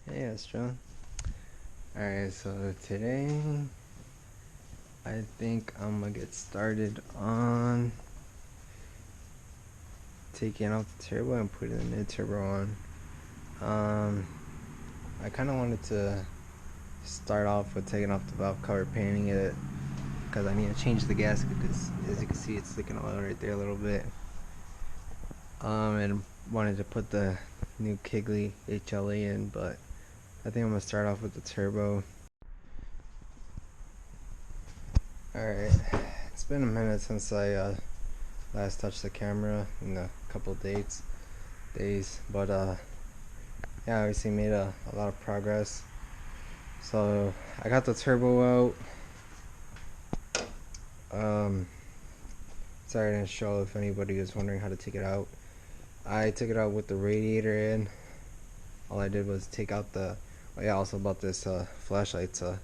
Hey, Astro. Alright, so today I think I'm gonna get started on taking out the turbo and putting the mid turbo on. I kind of wanted to start off with taking off the valve cover, painting it, because I need to change the gasket because as you can see it's sticking out right there a little bit. And wanted to put the new Kigley HLA in, but I think I'm gonna start off with the turbo. Alright, it's been a minute since I last touched the camera in a couple days, but yeah, I obviously made a lot of progress. So I got the turbo out. Sorry I didn't show if anybody was wondering how to take it out. I took it out with the radiator in. All I did was take out the, oh yeah, also about this flashlight to,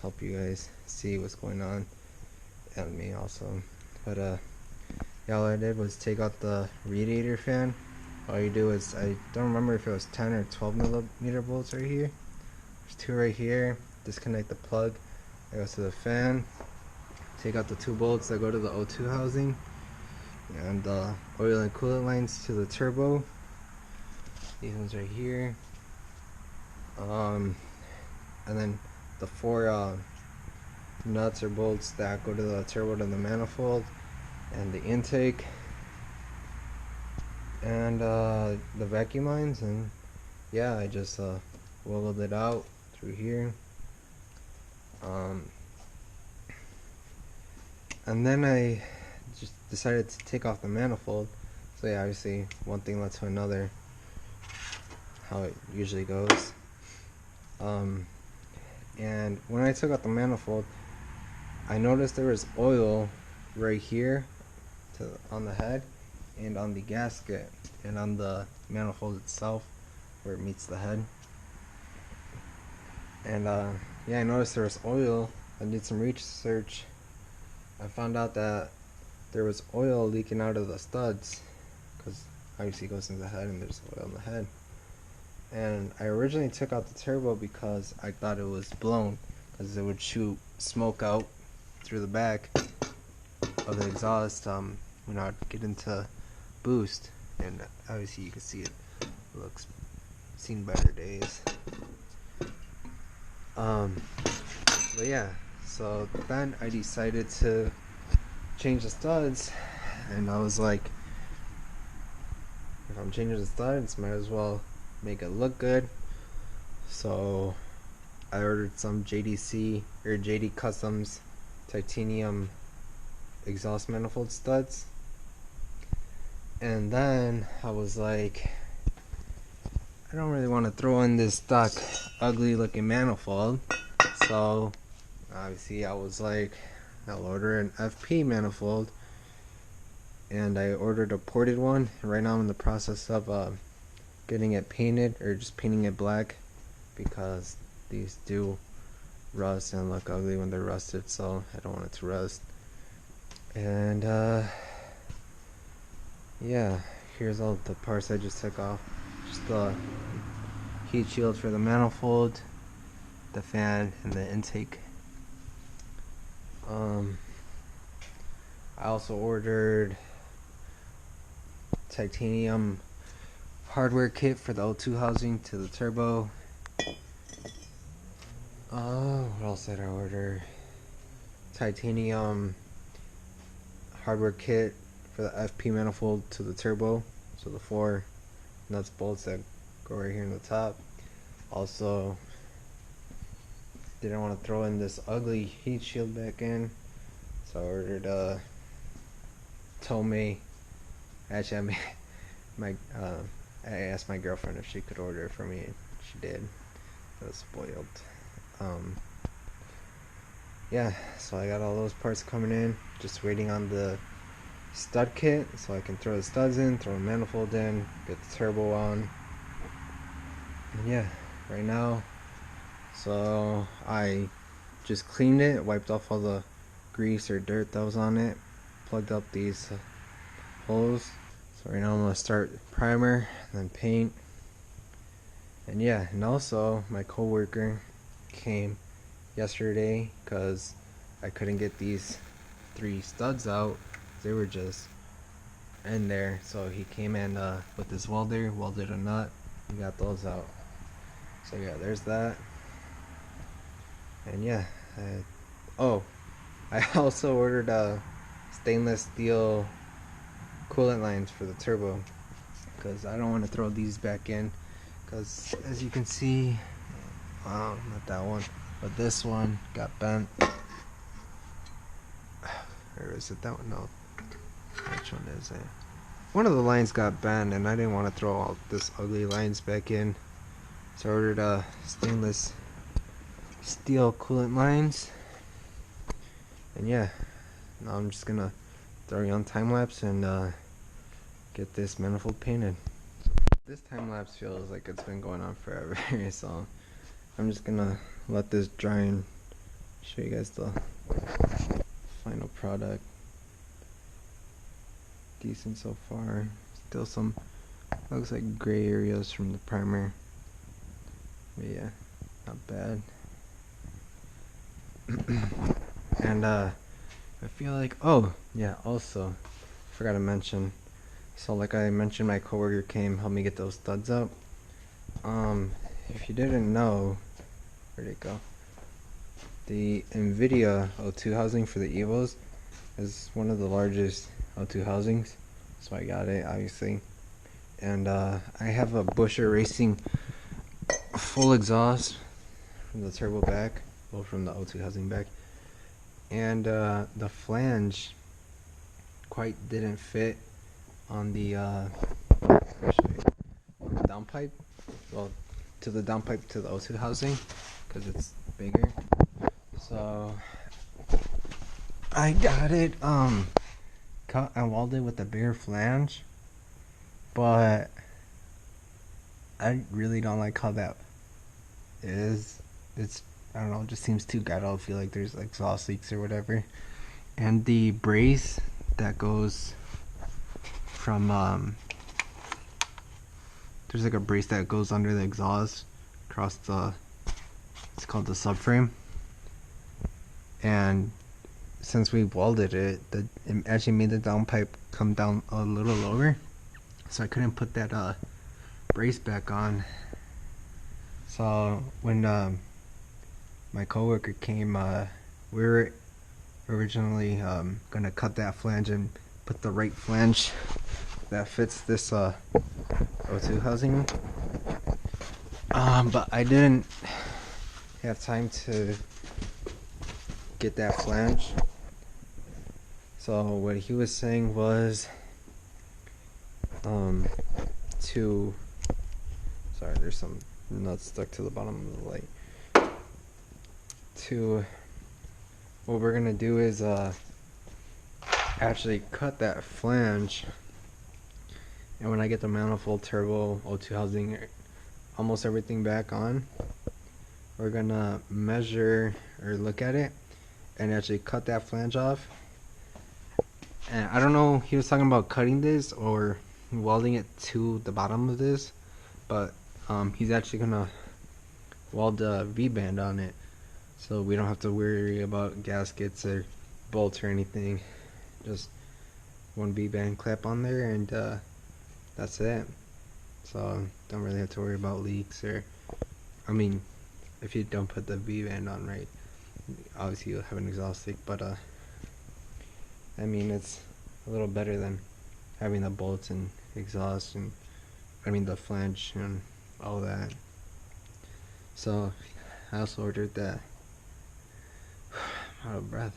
help you guys see what's going on, and me also. But yeah, all I did was take out the radiator fan. All you do is, I don't remember if it was 10 or 12 millimeter bolts right here. There's two right here. Disconnect the plug that goes to the fan. Take out the two bolts that go to the O2 housing, and the oil and coolant lines to the turbo. These ones right here. And then the four nuts or bolts that go to the turbo to the manifold and the intake, and the vacuum lines. And yeah, I just wiggled it out through here. And then I just decided to take off the manifold. So yeah, obviously one thing led to another, how it usually goes. And when I took out the manifold, I noticed there was oil right here on the head and on the gasket and on the manifold itself where it meets the head. And yeah, I noticed there was oil. I did some research. I found out that there was oil leaking out of the studs, because obviously it goes into the head and there's oil in the head. And I originally took out the turbo because I thought it was blown, because it would shoot smoke out through the back of the exhaust when I'd get into boost. And obviously you can see it looks seen better days. But yeah, so then I decided to change the studs, and I was like, if I'm changing the studs, might as well make it look good. So I ordered some JDC or JD Customs titanium exhaust manifold studs, and then I was like, I don't really want to throw in this stock ugly looking manifold. So obviously I was like, I'll order an FP manifold, and I ordered a ported one. Right now I'm in the process of getting it painted, or just painting it black, because these do rust and look ugly when they're rusted, so I don't want it to rust. And yeah, here's all the parts I just took off. Just the heat shield for the manifold, the fan, and the intake. I also ordered titanium hardware kit for the O2 housing to the turbo. What else did I order? Titanium hardware kit for the FP manifold to the turbo. So the four nuts bolts that go right here in the top. Also, didn't want to throw in this ugly heat shield back in, so I ordered Tomei. Actually, I asked my girlfriend if she could order it for me. She did. I was spoiled. Yeah, so I got all those parts coming in. Just waiting on the stud kit so I can throw the studs in, throw the manifold in, get the turbo on. And yeah, right now, so I just cleaned it, wiped off all the grease or dirt that was on it, plugged up these holes. So right now I'm going to start primer, then paint, And yeah, and also my coworker came yesterday because I couldn't get these 3 studs out. They were just in there, so he came and with his welder welded a nut and got those out. So yeah, there's that. And yeah, oh, I also ordered stainless steel coolant lines for the turbo because I don't want to throw these back in, because as you can see, not that one, but this one got bent. Or is it that one? No, which one is it? One of the lines got bent and I didn't want to throw all this ugly lines back in, so I ordered stainless steel coolant lines. And yeah, now I'm just gonna throw you on time lapse and get this manifold painted. This time lapse feels like it's been going on forever, so I'm just gonna let this dry and show you guys the final product. Decent so far. Still some looks like gray areas from the primer, but yeah, not bad. And I feel like, oh yeah, also forgot to mention, so like I mentioned, my coworker came helped me get those studs up. If you didn't know, where'd it go? The NVIDIA O2 housing for the Evos is one of the largest O2 housings, so I got it, obviously. And I have a Busher Racing full exhaust from the turbo back, well, from the O2 housing back. And the flange quite didn't fit on the downpipe, well, to the downpipe to the O2 housing, because it's bigger. So I got it cut and welded with a bigger flange, but I really don't like how that is. It's, I don't know, it just seems too ghetto. I feel like there's exhaust leaks or whatever. And the brace that goes from there's like a brace that goes under the exhaust across the, it's called the subframe, and since we welded it, it actually made the downpipe come down a little lower, so I couldn't put that brace back on. So when my coworker came, we were originally gonna cut that flange and put the right flange that fits this O2 housing, but I didn't have time to get that flange. So what he was saying was sorry, there's some nuts stuck to the bottom of the light. What we're gonna do is actually cut that flange, and when I get the manifold, turbo, O2 housing, almost everything back on, we're gonna measure or look at it and actually cut that flange off. And I don't know, he was talking about cutting this or welding it to the bottom of this, but he's actually gonna weld a V-band on it, so we don't have to worry about gaskets or bolts or anything. Just one V-band clip on there, and that's it. So don't really have to worry about leaks, or, I mean, if you don't put the V-band on right, obviously you'll have an exhaust leak, but I mean, it's a little better than having the bolts and exhaust, and I mean the flange and all that. So I also ordered that. Out of breath.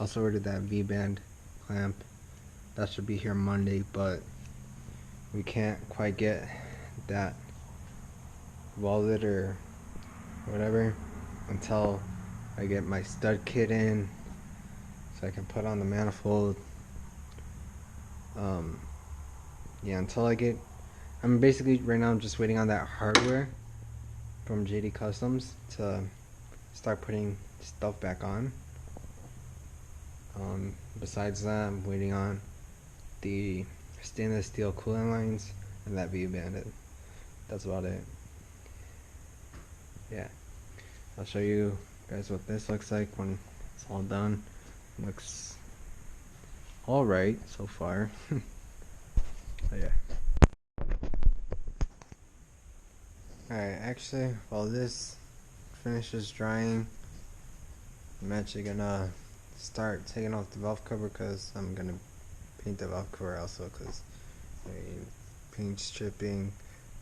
Also ordered that V-band clamp. That should be here Monday, but we can't quite get that welded or whatever until I get my stud kit in, so I can put on the manifold. Yeah, until I get, I'm basically right now I'm just waiting on that hardware from JD Customs to start putting stuff back on. Besides that, I'm waiting on the stainless steel coolant lines and that V-band. that's about it. Yeah, I'll show you guys what this looks like when it's all done. Looks alright so far. But yeah. Alright, actually, while this finishes drying, I'm actually gonna start taking off the valve cover because I'm gonna paint the valve cover also because paint's chipping.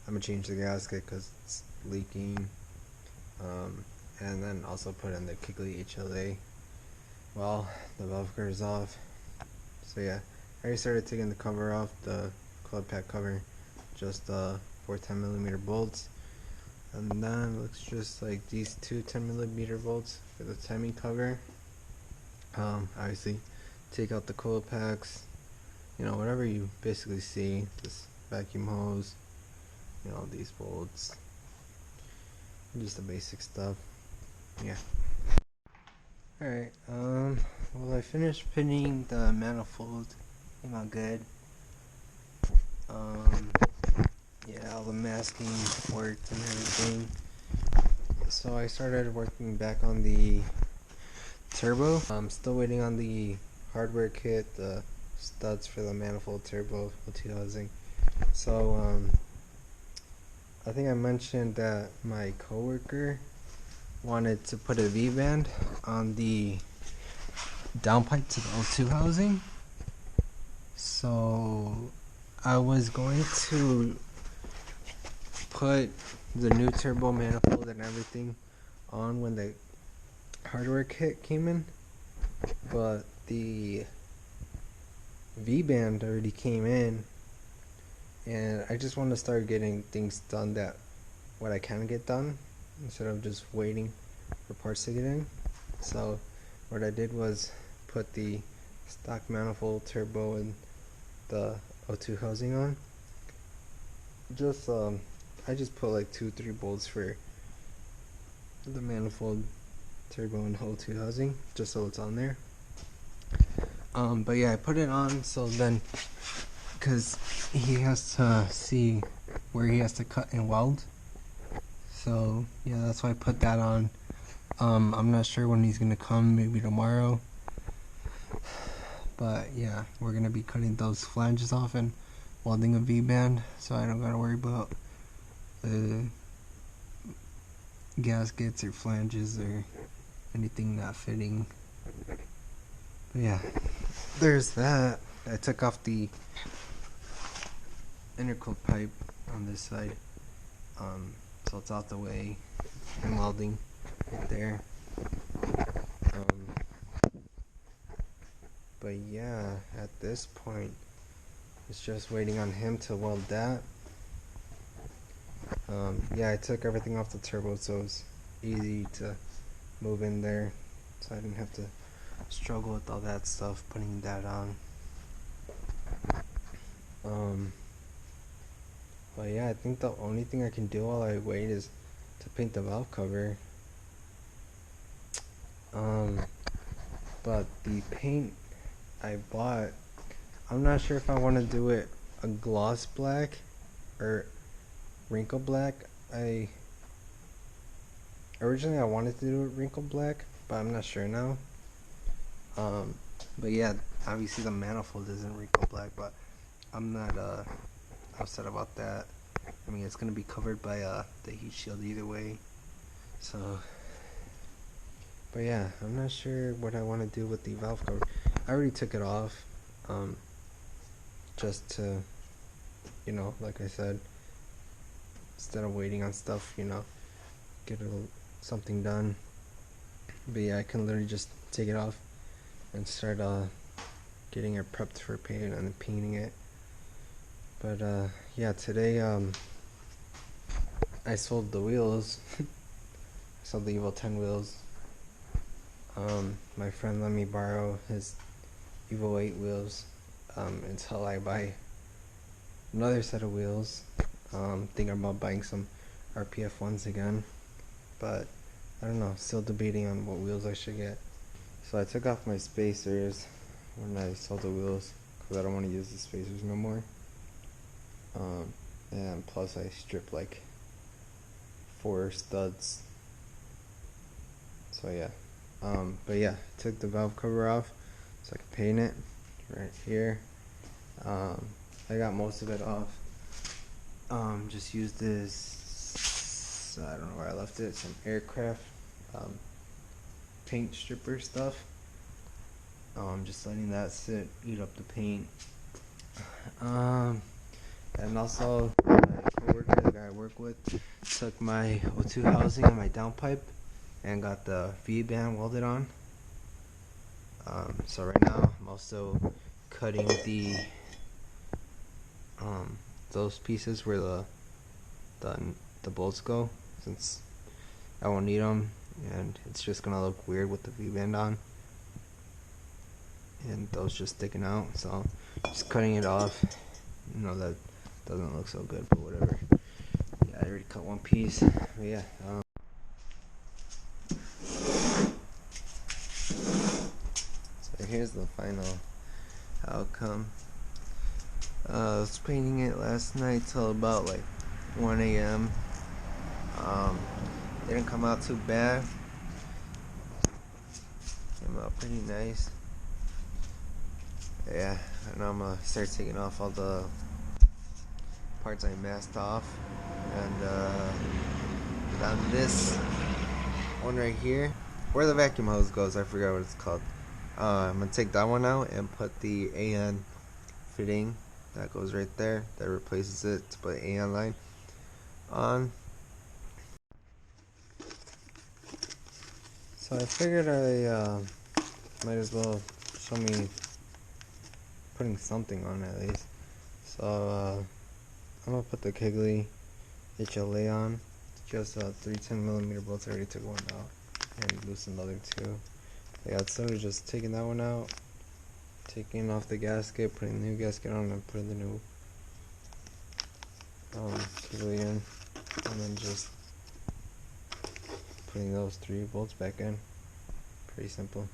I'm gonna change the gasket because it's leaking, and then also put in the Kigley HLA while the valve cover is off. So yeah, I already started taking the cover off, the club pack cover, just 4 10mm bolts, and then it looks just like these 2 10mm bolts for the timing cover. Obviously take out the coil packs, you know, whatever you basically see, this vacuum hose, you know, these bolts, just the basic stuff. Yeah. Alright, well, I finished pinning the manifold. Came out good. Yeah, all the masking worked and everything. So I started working back on the turbo. I'm still waiting on the hardware kit, the studs for the manifold turbo O2 housing. So I think I mentioned that my coworker wanted to put a V-band on the downpipe to the O2 housing. So I was going to put the new turbo manifold and everything on when the hardware kit came in, but the V-band already came in, and I just want to start getting things done that what I can get done instead of just waiting for parts to get in. So what I did was put the stock manifold turbo and the O2 housing on. Just I just put like 2-3 bolts for the manifold turbo and O2 housing just so it's on there. But yeah, I put it on so then, because he has to see where he has to cut and weld. So yeah, that's why I put that on. I'm not sure when he's gonna come, maybe tomorrow. But yeah, we're gonna be cutting those flanges off and welding a V-band, so I don't gotta worry about gaskets or flanges or anything not fitting. But yeah, there's that. I took off the intercooled pipe on this side, so it's out the way. I'm welding right there. But yeah, at this point, it's just waiting on him to weld that. Yeah, I took everything off the turbo, so it's easy to move in there, so I didn't have to struggle with all that stuff putting that on. But yeah, I think the only thing I can do while I wait is to paint the valve cover. But the paint I bought, I'm not sure if I want to do it a gloss black or wrinkle black. Originally I wanted to do it wrinkle black, but I'm not sure now. But yeah, obviously the manifold isn't wrinkle black, but I'm not upset about that. I mean, it's gonna be covered by the heat shield either way. So, but yeah, I'm not sure what I want to do with the valve cover. I already took it off, just to, you know, like I said, instead of waiting on stuff, you know, get something done. But yeah, I can literally just take it off and start getting it prepped for paint and then painting it. But yeah, today I sold the wheels. I sold the Evo 10 wheels. My friend let me borrow his Evo 8 wheels until I buy another set of wheels. Thinking about buying some RPF ones again, but I don't know, still debating on what wheels I should get. So I took off my spacers when I sold the wheels because I don't want to use the spacers no more. and plus I stripped like 4 studs. So yeah, but yeah, took the valve cover off so I could paint it right here. I got most of it off. Just used this, I don't know where I left it, some aircraft paint stripper stuff. Just letting that sit, eat up the paint. And also my coworker, the guy I work with, took my O2 housing and my downpipe and got the V-band welded on. So right now I'm also cutting the those pieces where the bolts go, since I won't need them and it's just gonna look weird with the V-band on and those just sticking out. So just cutting it off. You know, that doesn't look so good, but whatever. Yeah, I already cut one piece. But yeah, so here's the final outcome. I was painting it last night till about like 1 a.m. Didn't come out too bad. Came out pretty nice. Yeah, and I'm gonna start taking off all the parts I masked off, and on this one right here, where the vacuum hose goes, I forgot what it's called. I'm gonna take that one out and put the AN fitting that goes right there, that replaces it, to put AN line on. So I figured I might as well show me putting something on at least. So I'm gonna put the Kegley HLA on. Just 3 10mm bolts. I already took one out and loosened the other 2. Yeah, instead of just taking that one out, taking off the gasket, putting the new gasket on, and putting the new Kegley in, and then just putting those 3 bolts back in. Pretty simple.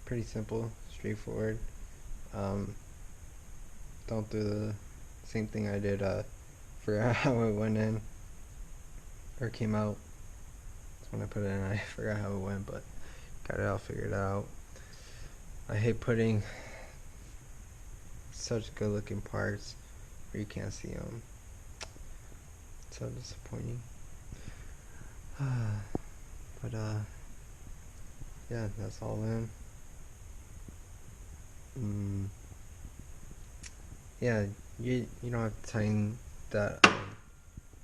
Pretty simple, straightforward. Don't do the same thing I did. Forgot how it went in or came out. That's when I put it in. I forgot how it went, but got it all figured out. I hate putting such good looking parts where you can't see them. So disappointing. But yeah, that's all in. Yeah, you don't have to tighten that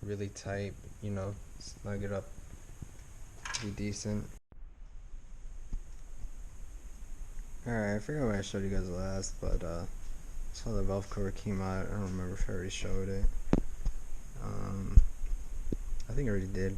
really tight, you know, snug it up, be decent. Alright, I forgot what I showed you guys last, but that's how the valve cover came out. I don't remember if I already showed it. I think I already did.